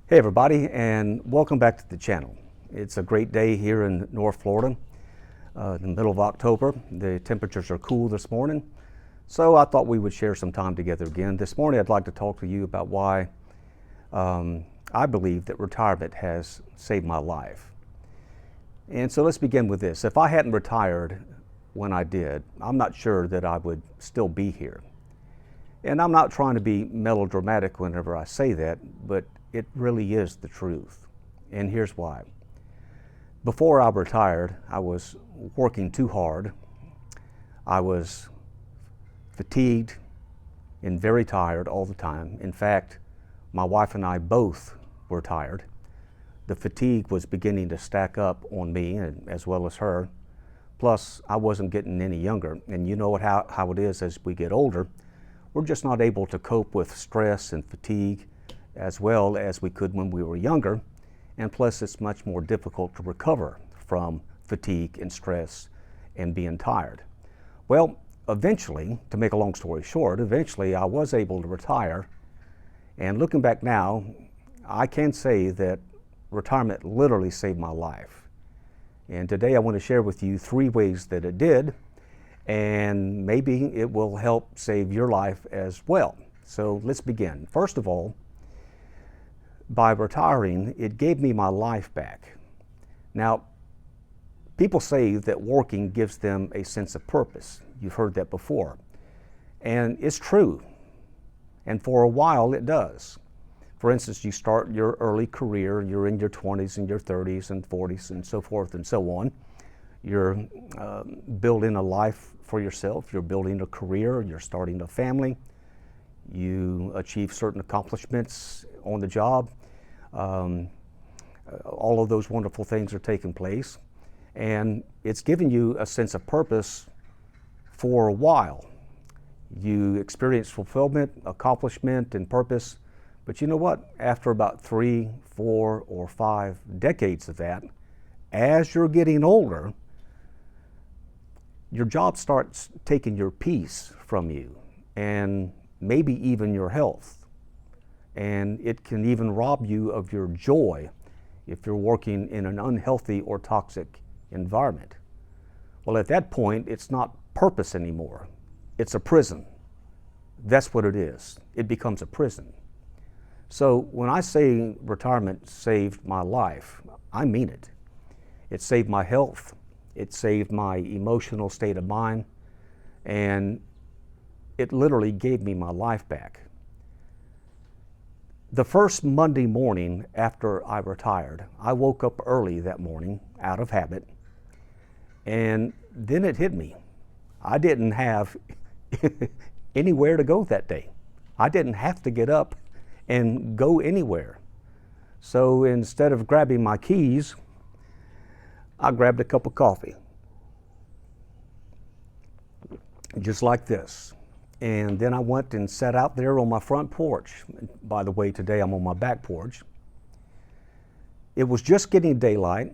Hey everybody, and welcome back to the channel. It's a great day here in North Florida, in the middle of October. The temperatures are cool this morning, so I thought we would share some time together again. This morning I'd like to talk to you about why I believe that retirement has saved my life. And so let's begin with this. If I hadn't retired when I did, I'm not sure that I would still be here. And I'm not trying to be melodramatic whenever I say that, but it really is the truth. And here's why. Before I retired, I was working too hard. I was fatigued and very tired all the time. In fact, my wife and I both were tired. The fatigue was beginning to stack up on me and as well as her. Plus, I wasn't getting any younger. And you know how it is as we get older. We're just not able to cope with stress and fatigue as well as we could when we were younger, and plus it's much more difficult to recover from fatigue and stress and being tired. Well, eventually, to make a long story short, eventually I was able to retire, and looking back now, I can say that retirement literally saved my life. And today I want to share with you 3 ways that it did, and maybe it will help save your life as well. So let's begin. First of all, by retiring, it gave me my life back. Now, people say that working gives them a sense of purpose. You've heard that before. And it's true. And for a while, it does. For instance, you start your early career, you're in your 20s and your 30s and 40s and so forth and so on. You're building a life for yourself, you're building a career, you're starting a family, you achieve certain accomplishments on the job. All of those wonderful things are taking place, and it's giving you a sense of purpose for a while. You experience fulfillment, accomplishment, and purpose, but you know what? After about 3, 4, or 5 decades of that, as you're getting older, your job starts taking your peace from you, and maybe even your health. And it can even rob you of your joy if you're working in an unhealthy or toxic environment. Well, at that point, it's not purpose anymore. It's a prison. That's what it is. It becomes a prison. So when I say retirement saved my life, I mean it. It saved my health. It saved my emotional state of mind. And it literally gave me my life back. The first Monday morning after I retired, I woke up early that morning out of habit, and then it hit me. I didn't have anywhere to go that day. I didn't have to get up and go anywhere. So instead of grabbing my keys, I grabbed a cup of coffee, just like this. And then I went and sat out there on my front porch. By the way, today I'm on my back porch. It was just getting daylight.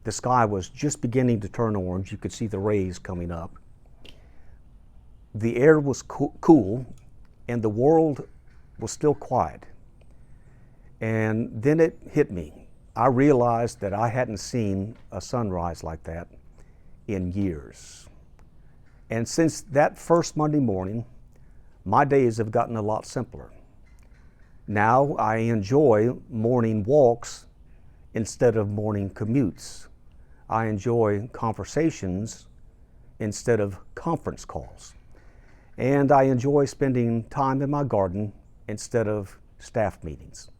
The sky was just beginning to turn orange. You could see the rays coming up. The air was cool, and the world was still quiet. And then it hit me. I realized that I hadn't seen a sunrise like that in years. And since that first Monday morning, my days have gotten a lot simpler. Now I enjoy morning walks instead of morning commutes. I enjoy conversations instead of conference calls. And I enjoy spending time in my garden instead of staff meetings.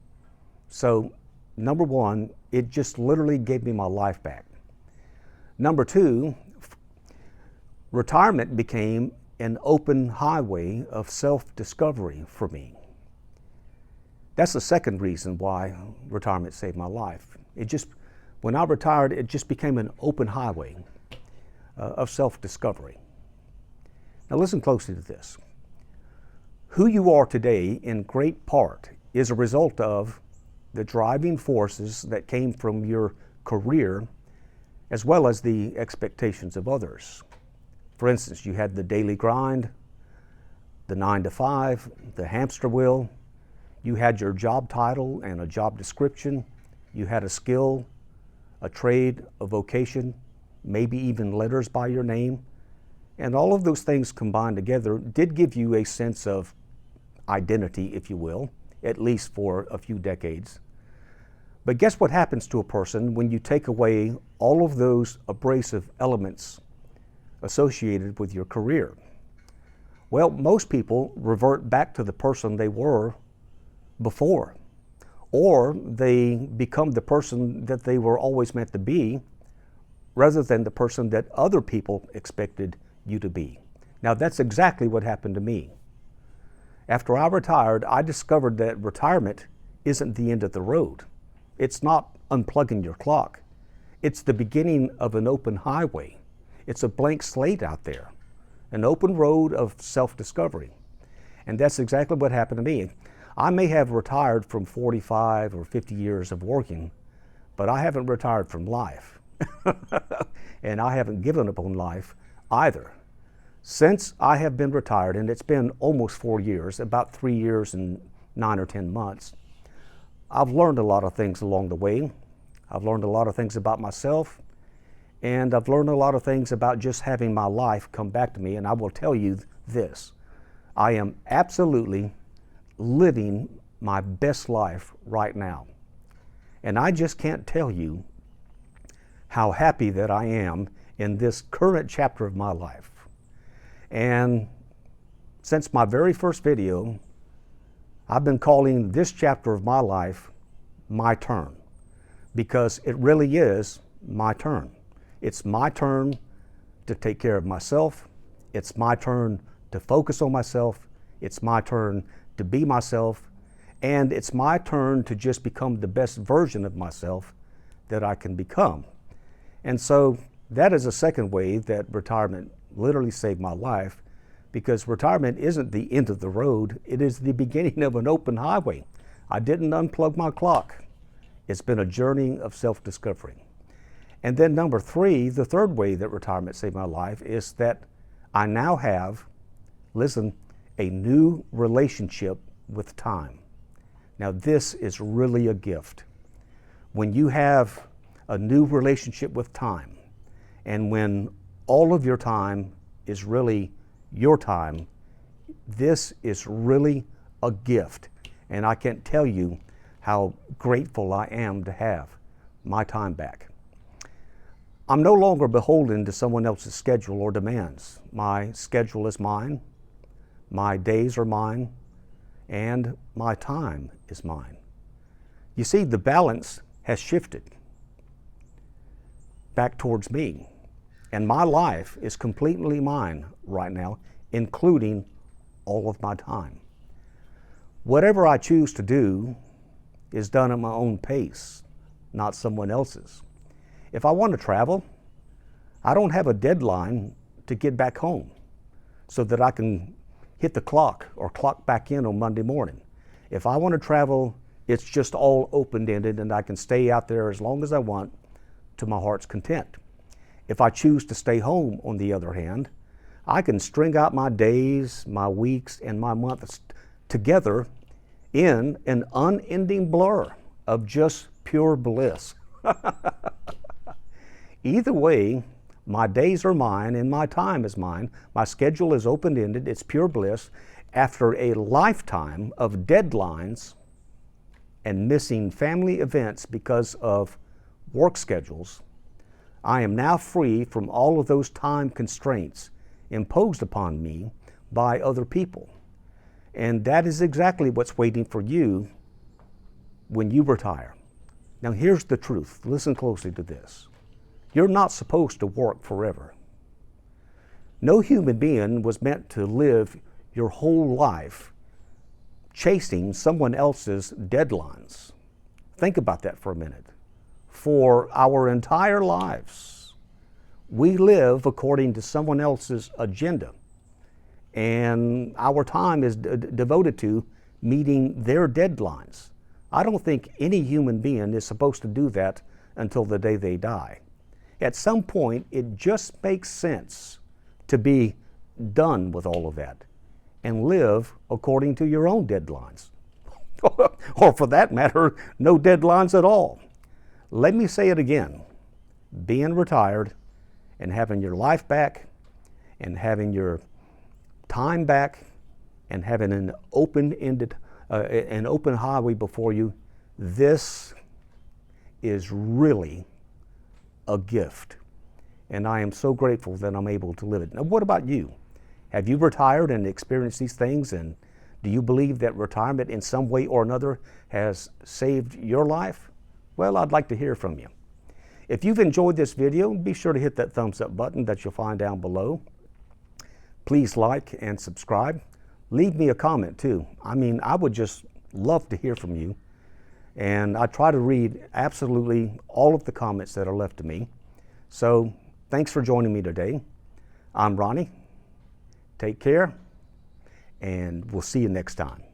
So, number 1, it just literally gave me my life back. Number 2, retirement became an open highway of self-discovery for me. That's the second reason why retirement saved my life. When I retired, it just became an open highway of self-discovery. Now listen closely to this. Who you are today, in great part, is a result of the driving forces that came from your career, as well as the expectations of others. For instance, you had the daily grind, the 9 to 5, the hamster wheel. You had your job title and a job description. You had a skill, a trade, a vocation, maybe even letters by your name. And all of those things combined together did give you a sense of identity, if you will, at least for a few decades. But guess what happens to a person when you take away all of those abrasive elements associated with your career? Well, most people revert back to the person they were before, or they become the person that they were always meant to be, rather than the person that other people expected you to be. Now, that's exactly what happened to me. After I retired, I discovered that retirement isn't the end of the road. It's not unplugging your clock. It's the beginning of an open highway. It's a blank slate out there, an open road of self-discovery. And that's exactly what happened to me. I may have retired from 45 or 50 years of working, but I haven't retired from life. And I haven't given up on life either. Since I have been retired, and it's been almost 4 years, about 3 years and 9 or 10 months, I've learned a lot of things along the way. I've learned a lot of things about myself, and I've learned a lot of things about just having my life come back to me. And I will tell you this, I am absolutely living my best life right now. And I just can't tell you how happy that I am in this current chapter of my life. And since my very first video, I've been calling this chapter of my life my turn, because it really is my turn. It's my turn to take care of myself. It's my turn to focus on myself. It's my turn to be myself. And it's my turn to just become the best version of myself that I can become. And so that is a second way that retirement literally saved my life, because retirement isn't the end of the road. It is the beginning of an open highway. I didn't unplug my clock. It's been a journey of self-discovery. And then number three, the third way that retirement saved my life is that I now have, listen, a new relationship with time. Now this is really a gift. When you have a new relationship with time, and when all of your time is really your time, this is really a gift. And I can't tell you how grateful I am to have my time back. I'm no longer beholden to someone else's schedule or demands. My schedule is mine, my days are mine, and my time is mine. You see, the balance has shifted back towards me. And my life is completely mine right now, including all of my time. Whatever I choose to do is done at my own pace, not someone else's. If I want to travel, I don't have a deadline to get back home so that I can hit the clock or clock back in on Monday morning. If I want to travel, it's just all open-ended, and I can stay out there as long as I want to my heart's content. If I choose to stay home, on the other hand, I can string out my days, my weeks, and my months together in an unending blur of just pure bliss. Either way, my days are mine and my time is mine. My schedule is open-ended, it's pure bliss. After a lifetime of deadlines and missing family events because of work schedules, I am now free from all of those time constraints imposed upon me by other people. And that is exactly what's waiting for you when you retire. Now here's the truth. Listen closely to this. You're not supposed to work forever. No human being was meant to live your whole life chasing someone else's deadlines. Think about that for a minute. For our entire lives, we live according to someone else's agenda, and our time is devoted to meeting their deadlines. I don't think any human being is supposed to do that until the day they die. At some point, it just makes sense to be done with all of that and live according to your own deadlines. or for that matter, no deadlines at all. Let me say it again. Being retired and having your life back and having your time back and having an open-ended, an open highway before you, this is really a gift. And I am so grateful that I'm able to live it. Now, what about you? Have you retired and experienced these things? And do you believe that retirement in some way or another has saved your life? Well, I'd like to hear from you. If you've enjoyed this video, be sure to hit that thumbs up button that you'll find down below. Please like and subscribe. Leave me a comment too. I mean, I would just love to hear from you. And I try to read absolutely all of the comments that are left to me. So thanks for joining me today. I'm Ronnie. Take care, and we'll see you next time.